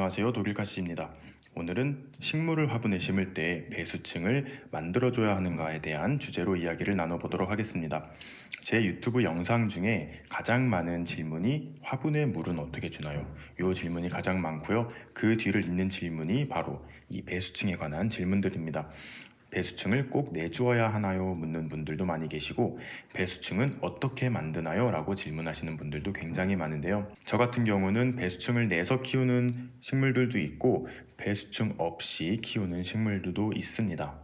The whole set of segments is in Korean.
안녕하세요. 독일카시입니다. 오늘은 식물을 화분에 심을 때 배수층을 만들어줘야 하는가에 대한 주제로 이야기를 나눠보도록 하겠습니다. 제 유튜브 영상 중에 가장 많은 질문이 화분에 물은 어떻게 주나요? 이 질문이 가장 많고요. 그 뒤를 잇는 질문이 바로 이 배수층에 관한 질문들입니다. 배수층을 꼭 내주어야 하나요? 묻는 분들도 많이 계시고 배수층은 어떻게 만드나요? 라고 질문하시는 분들도 굉장히 많은데요. 저 같은 경우는 배수층을 내서 키우는 식물들도 있고 배수층 없이 키우는 식물들도 있습니다.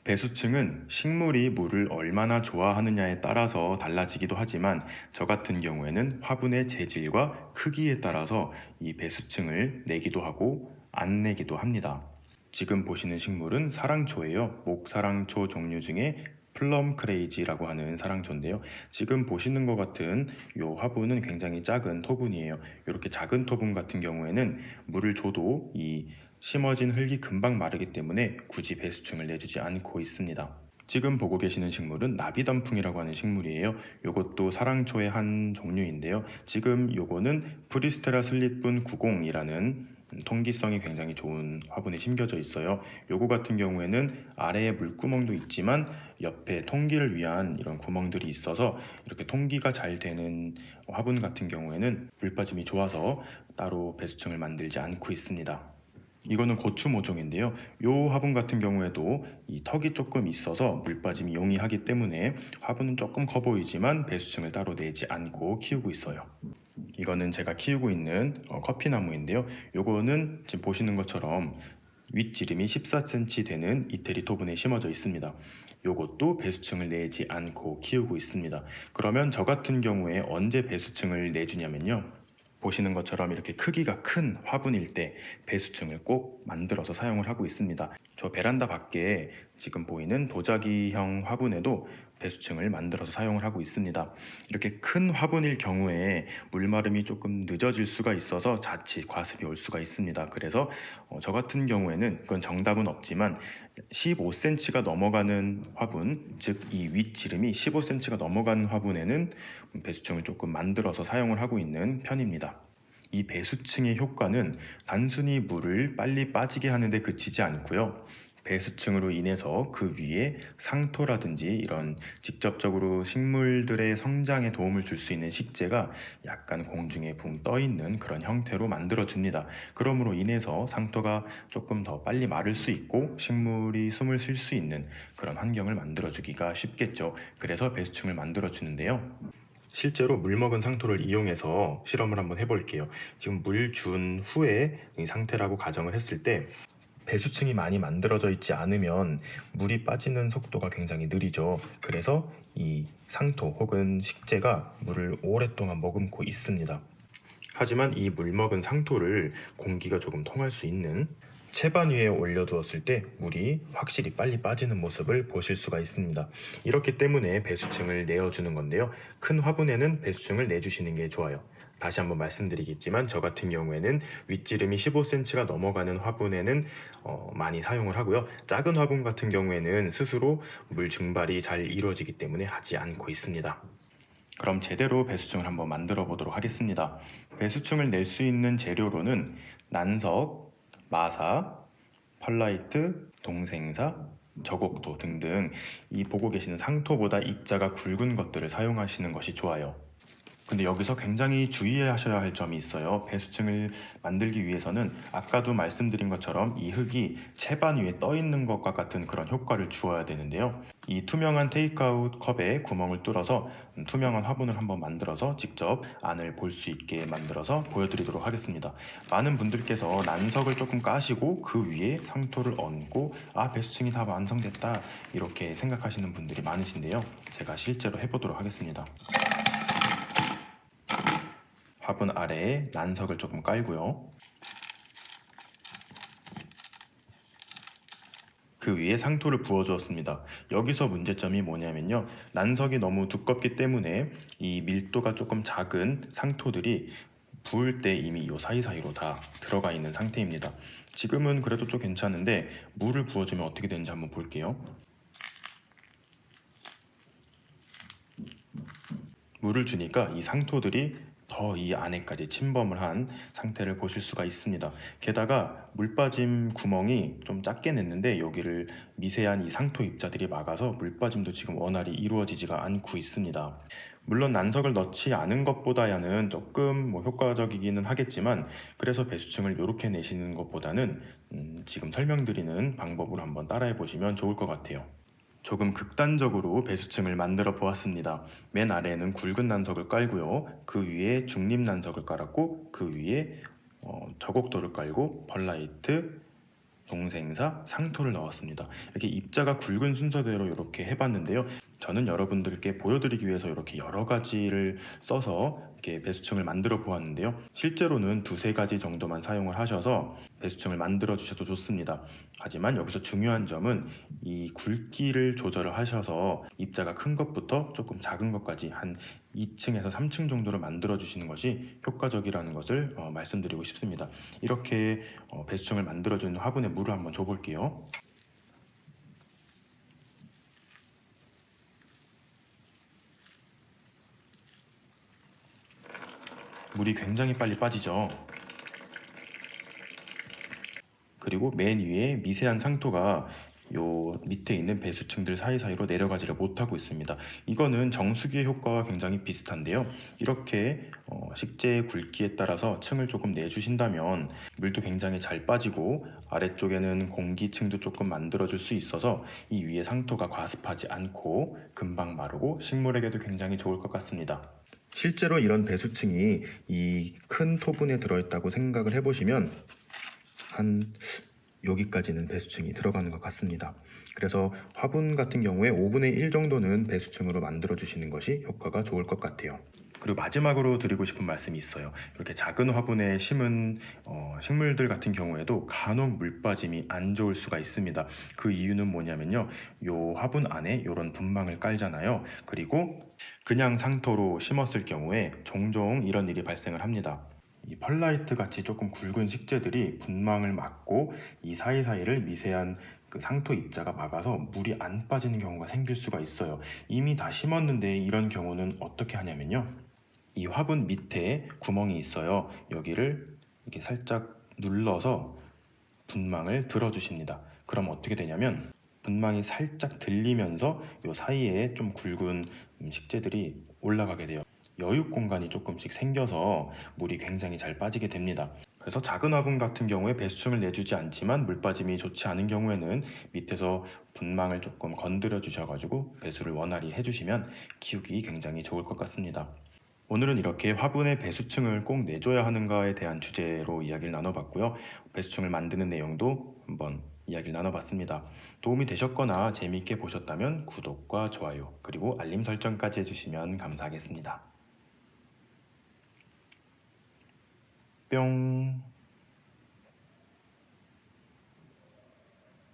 배수층은 식물이 물을 얼마나 좋아하느냐에 따라서 달라지기도 하지만 저 같은 경우에는 화분의 재질과 크기에 따라서 이 배수층을 내기도 하고 안 내기도 합니다. 지금 보시는 식물은 사랑초예요. 목사랑초 종류 중에 플럼 크레이지라고 하는 사랑초인데요. 지금 보시는 것 같은 이 화분은 굉장히 작은 토분이에요. 이렇게 작은 토분 같은 경우에는 물을 줘도 이 심어진 흙이 금방 마르기 때문에 굳이 배수층을 내주지 않고 있습니다. 지금 보고 계시는 식물은 나비단풍이라고 하는 식물이에요. 이것도 사랑초의 한 종류인데요. 지금 요거는 프리스테라 슬릿분 90이라는 통기성이 굉장히 좋은 화분에 심겨져 있어요. 요거 같은 경우에는 아래에 물구멍도 있지만 옆에 통기를 위한 이런 구멍들이 있어서 이렇게 통기가 잘 되는 화분 같은 경우에는 물 빠짐이 좋아서 따로 배수층을 만들지 않고 있습니다. 이거는 고추 모종인데요. 요 화분 같은 경우에도 이 턱이 조금 있어서 물 빠짐이 용이하기 때문에 화분은 조금 커 보이지만 배수층을 따로 내지 않고 키우고 있어요. 이거는 제가 키우고 있는 커피나무인데요. 요거는 지금 보시는 것처럼 윗지름이 14cm 되는 이태리 토분에 심어져 있습니다. 요것도 배수층을 내지 않고 키우고 있습니다. 그러면 저 같은 경우에 언제 배수층을 내주냐면요. 보시는 것처럼 이렇게 크기가 큰 화분일 때 배수층을 꼭 만들어서 사용을 하고 있습니다. 저 베란다 밖에 지금 보이는 도자기형 화분에도 배수층을 만들어서 사용을 하고 있습니다. 이렇게 큰 화분일 경우에 물마름이 조금 늦어질 수가 있어서 자칫 과습이 올 수가 있습니다. 그래서 저 같은 경우에는 그건 정답은 없지만 15cm가 넘어가는 화분, 즉 이 윗지름이 15cm가 넘어가는 화분에는 배수층을 조금 만들어서 사용을 하고 있는 편입니다. 이 배수층의 효과는 단순히 물을 빨리 빠지게 하는데 그치지 않고요. 배수층으로 인해서 그 위에 상토라든지 이런 직접적으로 식물들의 성장에 도움을 줄 수 있는 식재가 약간 공중에 붕 떠 있는 그런 형태로 만들어 줍니다. 그러므로 인해서 상토가 조금 더 빨리 마를 수 있고 식물이 숨을 쉴 수 있는 그런 환경을 만들어 주기가 쉽겠죠. 그래서 배수층을 만들어 주는데요. 실제로 물 먹은 상토를 이용해서 실험을 한번 해볼게요. 지금 물 준 후에 이 상태라고 가정을 했을 때 배수층이 많이 만들어져 있지 않으면 물이 빠지는 속도가 굉장히 느리죠. 그래서 이 상토 혹은 식재가 물을 오랫동안 머금고 있습니다. 하지만 이 물 먹은 상토를 공기가 조금 통할 수 있는 채반 위에 올려두었을 때 물이 확실히 빨리 빠지는 모습을 보실 수가 있습니다. 이렇기 때문에 배수층을 내어주는 건데요. 큰 화분에는 배수층을 내주시는 게 좋아요. 다시 한번 말씀드리겠지만 저 같은 경우에는 윗지름이 15cm가 넘어가는 화분에는 많이 사용을 하고요. 작은 화분 같은 경우에는 스스로 물 증발이 잘 이루어지기 때문에 하지 않고 있습니다. 그럼 제대로 배수층을 한번 만들어 보도록 하겠습니다. 배수층을 낼 수 있는 재료로는 난석, 마사, 펄라이트, 동생사, 저곡토 등등 이 보고 계시는 상토보다 입자가 굵은 것들을 사용하시는 것이 좋아요. 근데 여기서 굉장히 주의하셔야 할 점이 있어요. 배수층을 만들기 위해서는 아까도 말씀드린 것처럼 이 흙이 채반 위에 떠 있는 것과 같은 그런 효과를 주어야 되는데요. 이 투명한 테이크아웃 컵에 구멍을 뚫어서 투명한 화분을 한번 만들어서 직접 안을 볼 수 있게 만들어서 보여드리도록 하겠습니다. 많은 분들께서 난석을 조금 까시고 그 위에 상토를 얹고 배수층이 다 완성됐다 이렇게 생각하시는 분들이 많으신데요. 제가 실제로 해보도록 하겠습니다. 화분 아래에 난석을 조금 깔고요. 그 위에 상토를 부어 주었습니다. 여기서 문제점이 뭐냐면요. 난석이 너무 두껍기 때문에 이 밀도가 조금 작은 상토들이 부을 때 이미 이 사이사이로 다 들어가 있는 상태입니다. 지금은 그래도 좀 괜찮은데 물을 부어주면 어떻게 되는지 한번 볼게요. 물을 주니까 이 상토들이 더 더 이 안에까지 침범을 한 상태를 보실 수가 있습니다. 게다가 물 빠짐 구멍이 좀 작게 냈는데 여기를 미세한 이 상토 입자들이 막아서 물 빠짐도 지금 원활히 이루어지지가 않고 있습니다. 물론 난석을 넣지 않은 것보다야는 조금 효과적이기는 하겠지만, 그래서 배수층을 이렇게 내시는 것보다는 지금 설명드리는 방법으로 한번 따라해 보시면 좋을 것 같아요. 조금 극단적으로 배수층을 만들어 보았습니다. 맨 아래에는 굵은 난석을 깔고요. 그 위에 중립 난석을 깔았고, 그 위에 저곡도를 깔고 펄라이트, 동생사, 상토를 넣었습니다. 이렇게 입자가 굵은 순서대로 이렇게 해봤는데요. 저는 여러분들께 보여드리기 위해서 이렇게 여러 가지를 써서 이렇게 배수층을 만들어 보았는데요. 실제로는 두세 가지 정도만 사용을 하셔서 배수층을 만들어 주셔도 좋습니다. 하지만 여기서 중요한 점은 이 굵기를 조절을 하셔서 입자가 큰 것부터 조금 작은 것까지 한 2층에서 3층 정도를 만들어 주시는 것이 효과적이라는 것을 말씀드리고 싶습니다. 이렇게 배수층을 만들어 주는 화분에 물을 한번 줘 볼게요. 물이 굉장히 빨리 빠지죠. 그리고 맨 위에 미세한 상토가 요 밑에 있는 배수층들 사이사이로 내려가지를 못하고 있습니다. 이거는 정수기의 효과와 굉장히 비슷한데요. 이렇게 식재의 굵기에 따라서 층을 조금 내주신다면 물도 굉장히 잘 빠지고 아래쪽에는 공기층도 조금 만들어줄 수 있어서 이 위에 상토가 과습하지 않고 금방 마르고 식물에게도 굉장히 좋을 것 같습니다. 실제로 이런 배수층이 이 큰 토분에 들어있다고 생각을 해보시면 한 여기까지는 배수층이 들어가는 것 같습니다. 그래서 화분 같은 경우에 5분의 1 정도는 배수층으로 만들어 주시는 것이 효과가 좋을 것 같아요. 그리고 마지막으로 드리고 싶은 말씀이 있어요. 이렇게 작은 화분에 심은 식물들 같은 경우에도 간혹 물 빠짐이 안 좋을 수가 있습니다. 그 이유는 뭐냐면요, 요 화분 안에 이런 분망을 깔잖아요. 그리고 그냥 상토로 심었을 경우에 종종 이런 일이 발생을 합니다. 이 펄라이트 같이 조금 굵은 식재들이 분망을 막고 이 사이사이를 미세한 그 상토 입자가 막아서 물이 안 빠지는 경우가 생길 수가 있어요. 이미 다 심었는데 이런 경우는 어떻게 하냐면요, 이 화분 밑에 구멍이 있어요. 여기를 이렇게 살짝 눌러서 분망을 들어주십니다. 그럼 어떻게 되냐면 분망이 살짝 들리면서 이 사이에 좀 굵은 식재들이 올라가게 돼요. 여유 공간이 조금씩 생겨서 물이 굉장히 잘 빠지게 됩니다. 그래서 작은 화분 같은 경우에 배수층을 내주지 않지만 물 빠짐이 좋지 않은 경우에는 밑에서 분망을 조금 건드려 주셔가지고 배수를 원활히 해주시면 키우기 굉장히 좋을 것 같습니다. 오늘은 이렇게 화분의 배수층을 꼭 내줘야 하는가에 대한 주제로 이야기를 나눠봤고요. 배수층을 만드는 내용도 한번 이야기를 나눠봤습니다. 도움이 되셨거나 재미있게 보셨다면 구독과 좋아요, 그리고 알림 설정까지 해주시면 감사하겠습니다. 뿅.